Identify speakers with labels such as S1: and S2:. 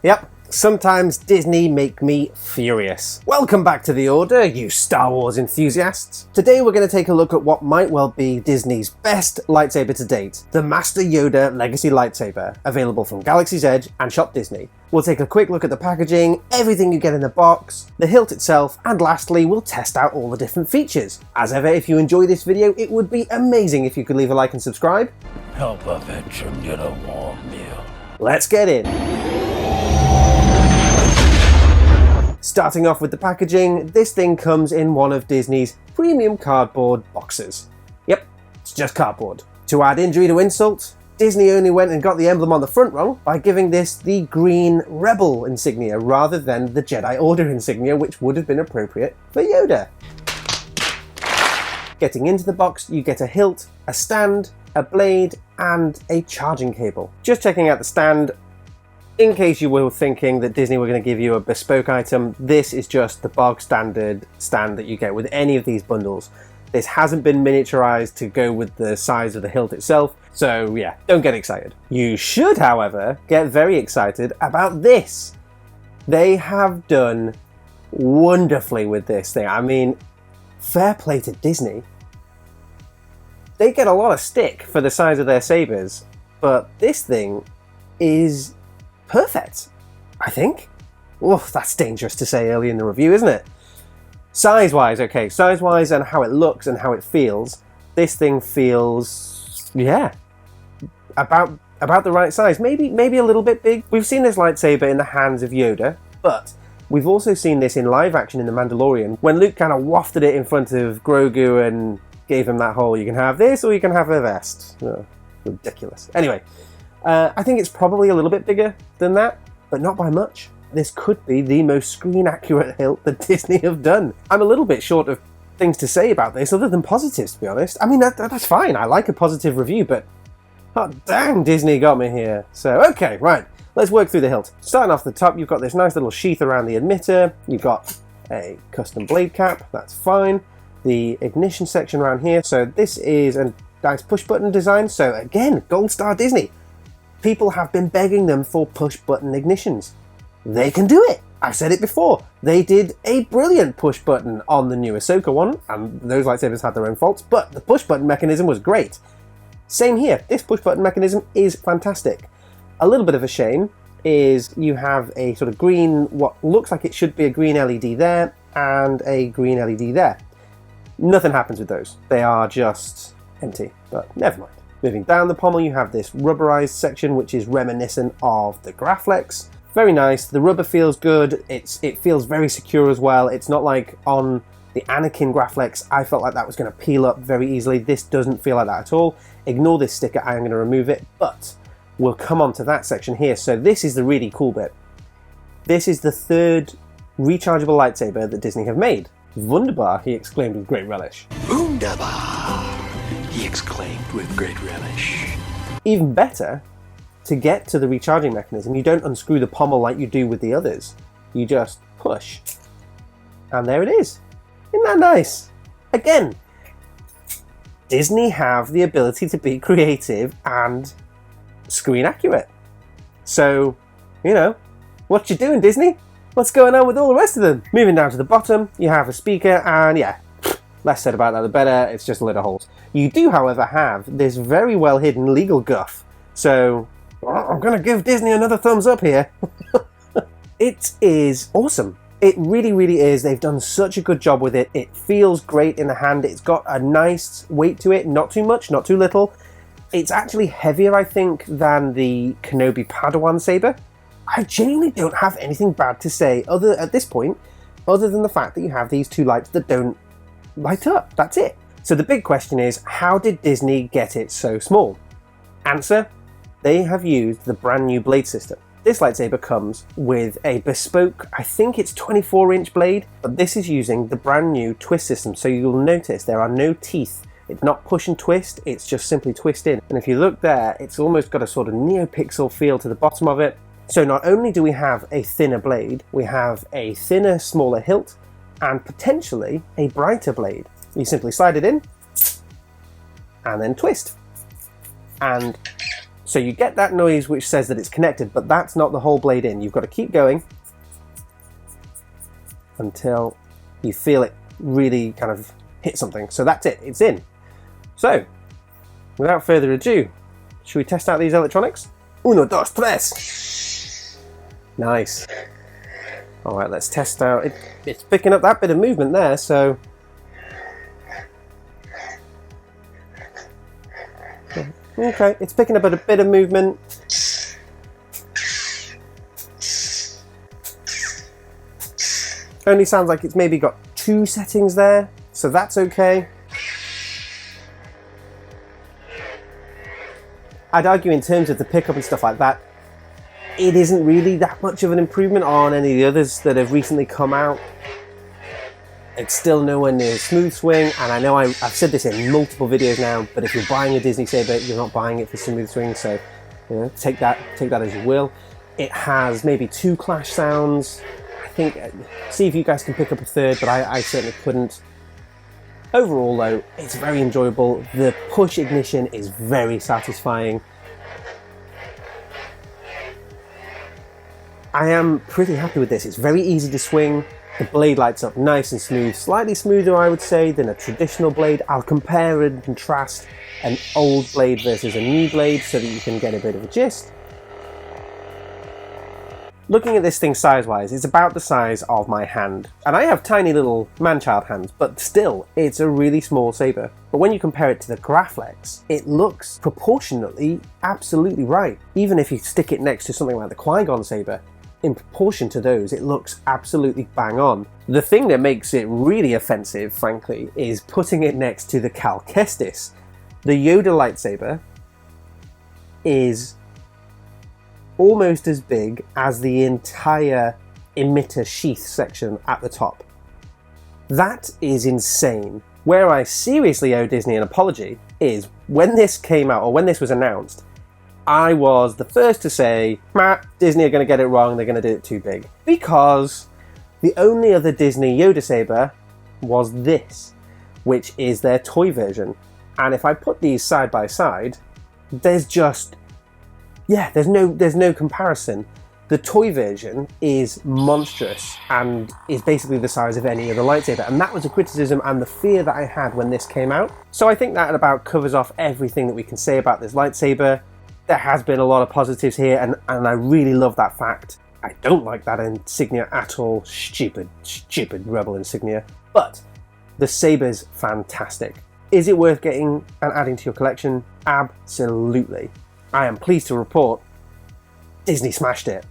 S1: Yep, sometimes Disney make me furious. Welcome back to The Order, you Star Wars enthusiasts. Today we're going to take a look at what might well be Disney's best lightsaber to date, the Master Yoda Legacy Lightsaber, available from Galaxy's Edge and Shop Disney. We'll take a quick look at the packaging, everything you get in the box, the hilt itself, and lastly we'll test out all the different features. As ever, if you enjoy this video, it would be amazing if you could leave a like and subscribe.
S2: Help a veteran get a warm meal.
S1: Let's get in. Starting off with the packaging, this thing comes in one of Disney's premium cardboard boxes. Yep, it's just cardboard. To add injury to insult, Disney only went and got the emblem on the front wrong by giving this the green Rebel insignia rather than the Jedi Order insignia, which would have been appropriate for Yoda. Getting into the box, you get a hilt, a stand, a blade, and a charging cable. Just checking out the stand, in case you were thinking that Disney were going to give you a bespoke item, this is just the bog standard stand that you get with any of these bundles. This hasn't been miniaturized to go with the size of the hilt itself, so yeah, don't get excited. You should, however, get very excited about this. They have done wonderfully with this thing. I mean, fair play to Disney. They get a lot of stick for the size of their sabers, but this thing is perfect, I think. Oh, that's dangerous to say early in the review, isn't it? Size-wise, okay, size-wise and how it looks and how it feels, this thing feels, yeah, about the right size. Maybe a little bit big. We've seen this lightsaber in the hands of Yoda, but we've also seen this in live action in The Mandalorian, when Luke kind of wafted it in front of Grogu and gave him that whole, you can have this or you can have a vest. Oh, ridiculous. Anyway, I think it's probably a little bit bigger than that, but not by much. This could be the most screen-accurate hilt that Disney have done. I'm a little bit short of things to say about this, other than positives, to be honest. I mean, that's fine. I like a positive review, but oh, dang, Disney got me here. So, okay, right. Let's work through the hilt. Starting off the top, you've got this nice little sheath around the emitter. You've got a custom blade cap. That's fine. The ignition section around here. So this is a nice push-button design. So, again, Gold Star Disney. People have been begging them for push-button ignitions. They can do it. I've said it before. They did a brilliant push-button on the new Ahsoka one, and those lightsabers had their own faults, but the push-button mechanism was great. Same here. This push-button mechanism is fantastic. A little bit of a shame is you have a sort of green, what looks like it should be a green LED there, and a green LED there. Nothing happens with those. They are just empty, but never mind. Moving down the pommel, you have this rubberized section, which is reminiscent of the graflex. Very nice. The rubber feels good. It feels very secure as well. It's not like on the Anakin graflex, I felt like that was going to peel up very easily. This doesn't feel like that at all. Ignore this sticker. I am going to remove it, but we'll come on to that section here. So this is the really cool bit. This is the third rechargeable lightsaber that Disney have made. Wunderbar, he exclaimed with great relish.
S2: Wunderbar, he exclaimed with great relish.
S1: Even better, to get to the recharging mechanism, you don't unscrew the pommel like you do with the others. You just push. And there it is. Isn't that nice? Again, Disney have the ability to be creative and screen accurate. So, you know, what you doing, Disney? What's going on with all the rest of them? Moving down to the bottom, you have a speaker, and yeah, less said about that the better. It's just a load of holes. You do, however, have this very well hidden legal guff. So I'm going to give Disney another thumbs up here. It is awesome. It really, really is. They've done such a good job with it. It feels great in the hand. It's got a nice weight to it. Not too much, not too little. It's actually heavier, I think, than the Kenobi Padawan saber. I genuinely don't have anything bad to say at this point, other than the fact that you have these two lights that don't light up. That's it. So the big question is, how did Disney get it so small? Answer: they have used the brand new blade system. This lightsaber comes with a bespoke, I think it's 24-inch blade, but this is using the brand new twist system. So you'll notice there are no teeth. It's not push and twist, it's just simply twist in. And if you look there, it's almost got a sort of NeoPixel feel to the bottom of it. So not only do we have a thinner blade, we have a thinner, smaller hilt, and potentially a brighter blade. You simply slide it in, and then twist. And So you get that noise which says that it's connected, but that's not the whole blade in. You've got to keep going until you feel it really kind of hit something. So that's it, it's in. So, without further ado, should we test out these electronics? Uno, dos, tres! Nice. Alright, let's test out. It's picking up that bit of movement there, so... Okay, it's picking up a bit of movement. Only sounds like it's maybe got 2 settings there, so that's okay. I'd argue in terms of the pickup and stuff like that, it isn't really that much of an improvement on any of the others that have recently come out. It's still nowhere near smooth swing, and I know I've said this in multiple videos now, but if you're buying a Disney Saber, you're not buying it for smooth swing, so you know, take that as you will. It has maybe 2 clash sounds. I think, see if you guys can pick up a third, but I certainly couldn't. Overall though, it's very enjoyable. The push ignition is very satisfying. I am pretty happy with this. It's very easy to swing. The blade lights up nice and smooth, slightly smoother I would say than a traditional blade. I'll compare and contrast an old blade versus a new blade so that you can get a bit of a gist. Looking at this thing size-wise, it's about the size of my hand. And I have tiny little man-child hands, but still, it's a really small saber. But when you compare it to the graflex, it looks proportionately absolutely right. Even if you stick it next to something like the Qui Gon saber, in proportion to those, it looks absolutely bang on. The thing that makes it really offensive, frankly, is putting it next to the Cal Kestis. The Yoda lightsaber is almost as big as the entire emitter sheath section at the top. That is insane. Where I seriously owe Disney an apology is when this came out, or when this was announced, I was the first to say, Disney are going to get it wrong, they're going to do it too big. Because the only other Disney Yoda saber was this, which is their toy version. And if I put these side by side, there's no comparison. The toy version is monstrous and is basically the size of any other lightsaber, and that was a criticism and the fear that I had when this came out. So I think that about covers off everything that we can say about this lightsaber. There has been a lot of positives here, and I really love that fact. I don't like that insignia at all. Stupid rebel insignia. But the saber's fantastic. Is it worth getting and adding to your collection? Absolutely. I am pleased to report Disney smashed it.